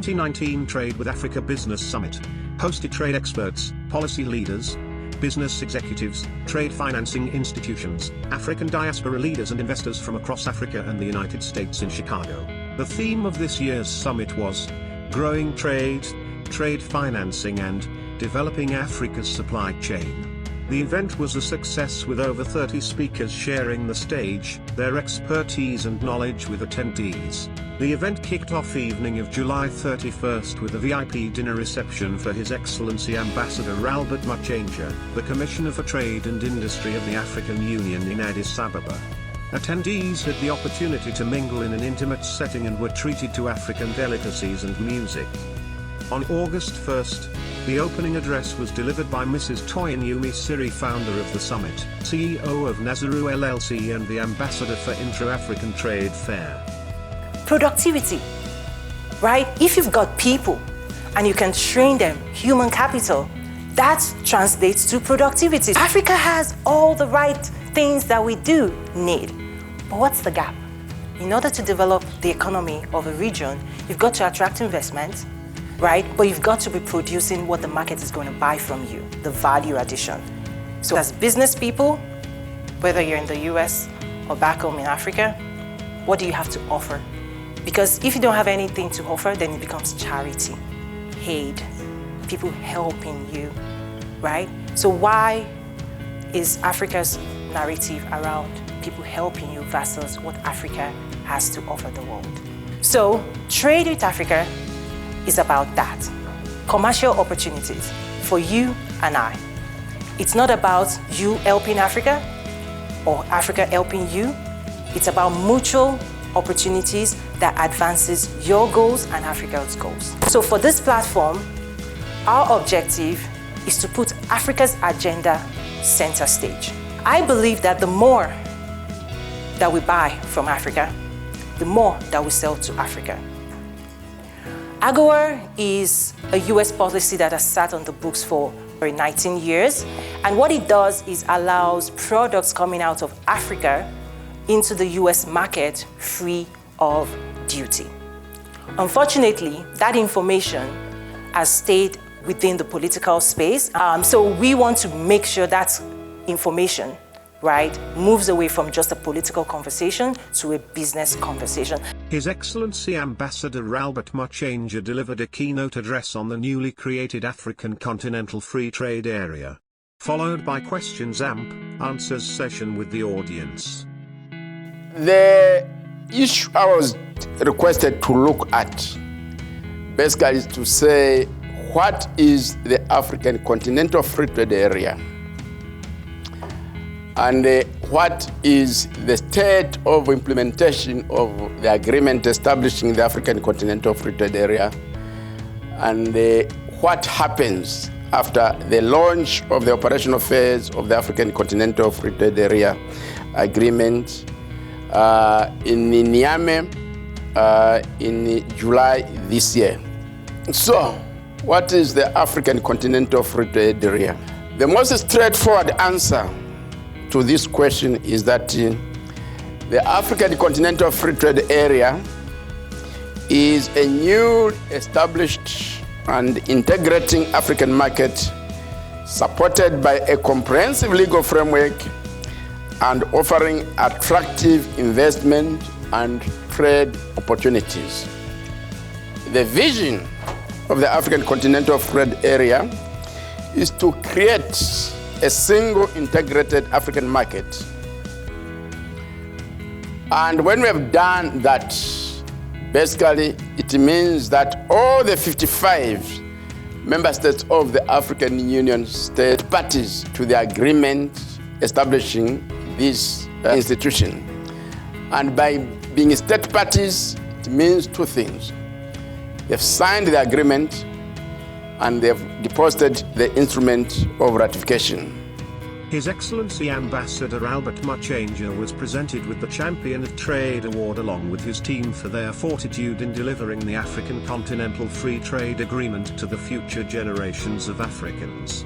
2019 Trade with Africa Business Summit hosted trade experts, policy leaders, business executives, trade financing institutions, African diaspora leaders and investors from across Africa and the United States in Chicago. The theme of this year's summit was Growing Trade, Trade Financing and Developing Africa's Supply Chain. The event was a success with over 30 speakers sharing the stage, their expertise and knowledge with attendees. The event kicked off evening of July 31st with a VIP dinner reception for His Excellency Ambassador Albert Muchanga, the Commissioner for Trade and Industry of the African Union in Addis Ababa. Attendees had the opportunity to mingle in an intimate setting and were treated to African delicacies and music. On August 1st, the opening address was delivered by Mrs. Toyin Siri, founder of the summit, CEO of Nazaru LLC and the ambassador for Intra-African Trade Fair. Productivity, right? If you've got people and you can train them, human capital, that translates to productivity. Africa has all the right things that we do need, but what's the gap? In order to develop the economy of a region, you've got to attract investment, right? But you've got to be producing what the market is going to buy from you, the value addition. So as business people, whether you're in the US or back home in Africa, what do you have to offer? Because if you don't have anything to offer, then it becomes charity, aid, people helping you, right? So why is Africa's narrative around people helping you versus what Africa has to offer the world? So Trade with Africa is about that. Commercial opportunities for you and I. It's not about you helping Africa or Africa helping you. It's about mutual opportunities that advances your goals and Africa's goals. So for this platform, our objective is to put Africa's agenda center stage. I believe that the more that we buy from Africa, the more that we sell to Africa. AGOA is a US policy that has sat on the books for 19 years. And what it does is allows products coming out of Africa into the US market free of duty. Unfortunately, that information has stayed within the political space. So we want to make sure that information, right, moves away from just a political conversation to a business conversation. His Excellency Ambassador Albert Muchanga delivered a keynote address on the newly created African Continental Free Trade Area, followed by questions and answers session with the audience. The issue I was requested to look at basically is to say, what is the African Continental Free Trade Area? And what is the state of implementation of the agreement establishing the African Continental Free Trade Area? And what happens after the launch of the operational phase of the African Continental Free Trade Area agreement in Niamey in July this year. So, what is the African Continental Free Trade Area? The most straightforward answer to this question is that the African Continental Free Trade Area is a new established and integrating African market supported by a comprehensive legal framework and offering attractive investment and trade opportunities. The vision of the African Continental Free Trade Area is to create a single integrated African market. And when we have done that, basically it means that all the 55 member states of the African Union state parties to the agreement establishing this institution. And by being state parties, it means two things. They've signed the agreement and they've deposited the instrument of ratification. His Excellency Ambassador Albert Muchanga was presented with the Champion of Trade Award along with his team for their fortitude in delivering the African Continental Free Trade Agreement to the future generations of Africans.